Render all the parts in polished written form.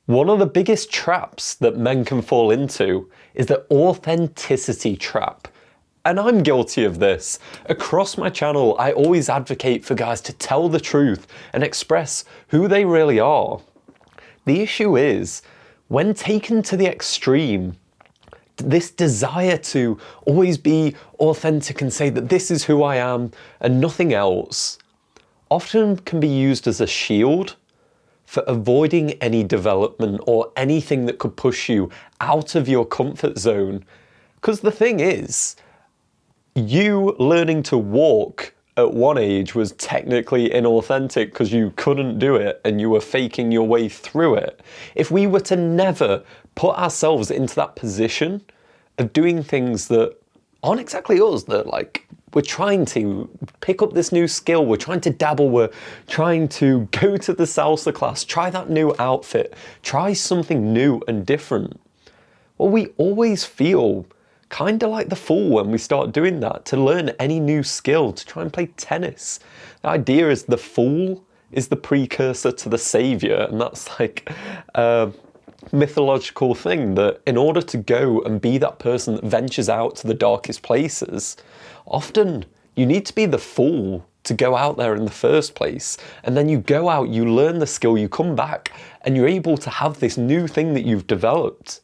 One of the biggest traps that men can fall into is the authenticity trap. And I'm guilty of this. Across my channel, I always advocate for guys to tell the truth and express who they really are. The issue is, when taken to the extreme, this desire to always be authentic and say that this is who I am and nothing else, often can be used as a shield for avoiding any development or anything that could push you out of your comfort zone. Because the thing is, you learning to walk at one age was technically inauthentic because you couldn't do it and you were faking your way through it. If we were to never put ourselves into that position of doing things that aren't exactly us, that like we're trying to pick up this new skill, we're trying to dabble, we're trying to go to the salsa class, try that new outfit, try something new and different. Well, we always feel kind of like the fool when we start doing that, to learn any new skill, to try and play tennis. The idea is the fool is the precursor to the savior, and that's like a mythological thing, that in order to go and be that person that ventures out to the darkest places, often you need to be the fool to go out there in the first place. And then you go out, you learn the skill, you come back, and you're able to have this new thing that you've developed.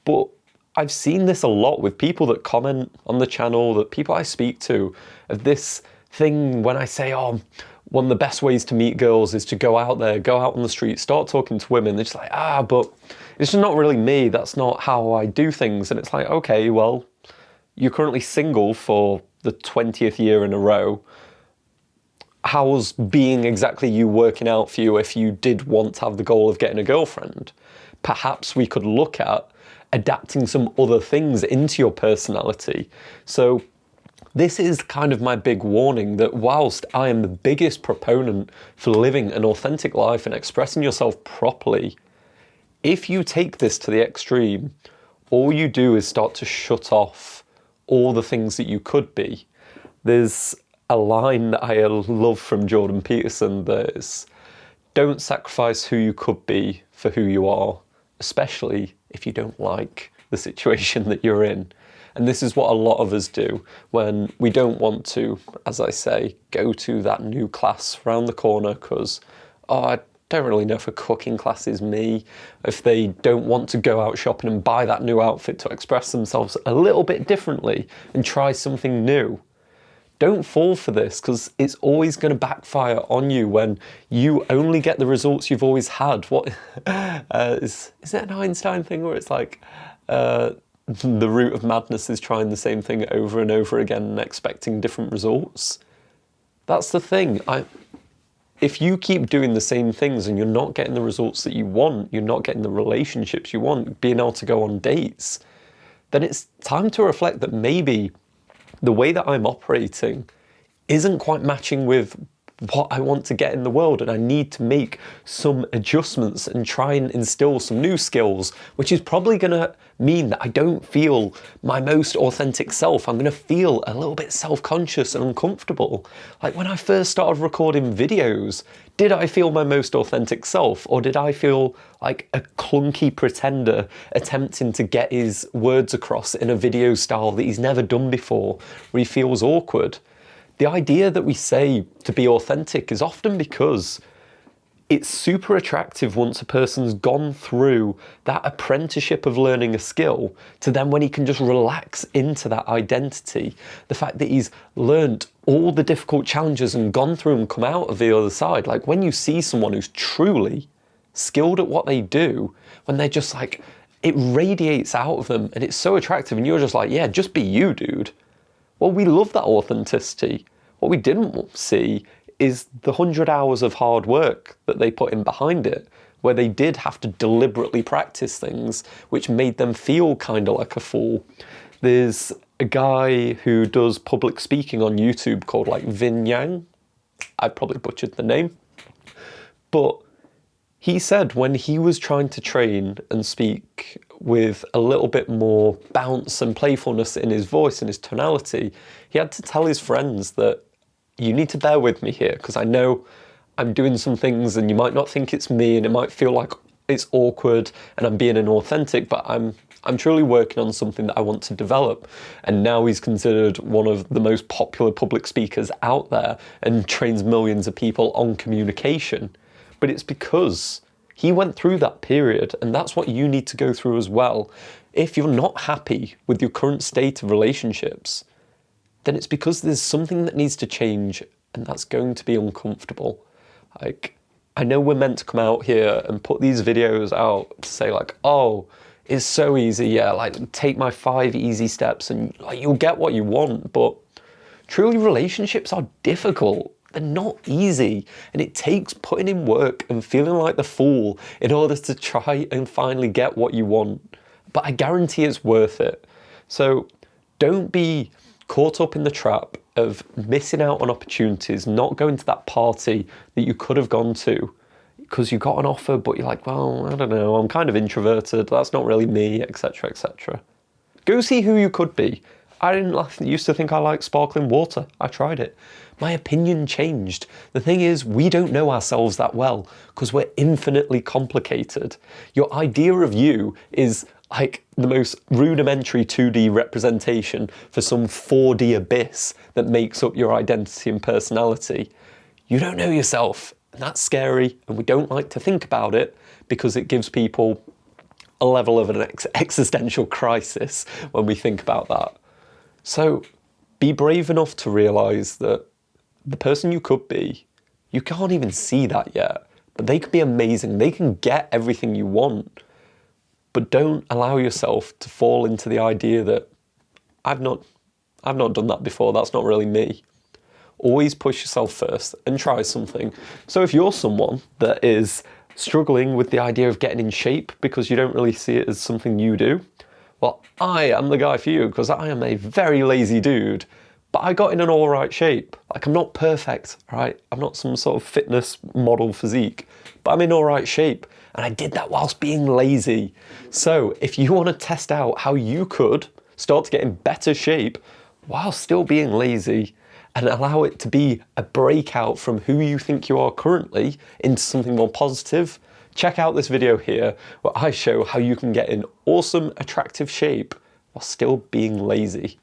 But I've seen this a lot with people that comment on the channel, that people I speak to, of this thing when I say, oh, one of the best ways to meet girls is to go out there, go out on the street, start talking to women. They're just like, but it's just not really me. That's not how I do things. And it's like, okay, well, you're currently single for the 20th year in a row. How's being exactly you working out for you if you did want to have the goal of getting a girlfriend? Perhaps we could look at adapting some other things into your personality. So this is kind of my big warning, that whilst I am the biggest proponent for living an authentic life and expressing yourself properly, if you take this to the extreme, all you do is start to shut off all the things that you could be. There's a line that I love from Jordan Peterson that is, don't sacrifice who you could be for who you are, especially if you don't like the situation that you're in. And this is what a lot of us do when we don't want to, as I say, go to that new class around the corner because, I don't really know if a cooking class is me. If they don't want to go out shopping and buy that new outfit to express themselves a little bit differently and try something new. Don't fall for this, because it's always going to backfire on you when you only get the results you've always had. What is it an Einstein thing where it's like the root of madness is trying the same thing over and over again and expecting different results? That's the thing. If you keep doing the same things and you're not getting the results that you want, you're not getting the relationships you want, being able to go on dates, then it's time to reflect that maybe the way that I'm operating isn't quite matching with what I want to get in the world, and I need to make some adjustments and try and instill some new skills, which is probably going to mean that I don't feel my most authentic self. I'm going to feel a little bit self-conscious and uncomfortable. Like when I first started recording videos, did I feel my most authentic self, or did I feel like a clunky pretender attempting to get his words across in a video style that he's never done before, where he feels awkward? The idea that we say to be authentic is often because it's super attractive once a person's gone through that apprenticeship of learning a skill, to then when he can just relax into that identity, the fact that he's learnt all the difficult challenges and gone through and come out of the other side. Like when you see someone who's truly skilled at what they do, when they're just like, it radiates out of them and it's so attractive, and you're just like, yeah, just be you, dude. Well, we love that authenticity. What we didn't see is the 100 hours of hard work that they put in behind it, where they did have to deliberately practice things which made them feel kind of like a fool. There's a guy who does public speaking on YouTube called like Vin Yang. I probably butchered the name. But he said when he was trying to train and speak with a little bit more bounce and playfulness in his voice and his tonality, he had to tell his friends that you need to bear with me here, because I know I'm doing some things and you might not think it's me and it might feel like it's awkward and I'm being inauthentic, but I'm truly working on something that I want to develop. And now he's considered one of the most popular public speakers out there and trains millions of people on communication. But it's because he went through that period, and that's what you need to go through as well. If you're not happy with your current state of relationships, then it's because there's something that needs to change, and that's going to be uncomfortable. Like, I know we're meant to come out here and put these videos out to say like, oh, it's so easy, yeah, like take my 5 easy steps and like, you'll get what you want. But truly, relationships are difficult. They're not easy, and it takes putting in work and feeling like the fool in order to try and finally get what you want. But I guarantee it's worth it. So don't be caught up in the trap of missing out on opportunities, not going to that party that you could have gone to because you got an offer, but you're like, well, I don't know, I'm kind of introverted, that's not really me, etc., etc. Go see who you could be. I used to think I liked sparkling water. I tried it. My opinion changed. The thing is, we don't know ourselves that well because we're infinitely complicated. Your idea of you is like the most rudimentary 2D representation for some 4D abyss that makes up your identity and personality. You don't know yourself, and that's scary, and we don't like to think about it because it gives people a level of an existential crisis when we think about that. So be brave enough to realise that the person you could be, you can't even see that yet, but they could be amazing. They can get everything you want. But don't allow yourself to fall into the idea that I've not done that before, that's not really me. Always push yourself first and try something. So if you're someone that is struggling with the idea of getting in shape because you don't really see it as something you do, well, I am the guy for you because I am a very lazy dude, but I got in an all right shape. Like, I'm not perfect, right? I'm not some sort of fitness model physique, but I'm in all right shape. And I did that whilst being lazy. So if you want to test out how you could start to get in better shape while still being lazy and allow it to be a breakout from who you think you are currently into something more positive, check out this video here where I show how you can get in awesome, attractive shape while still being lazy.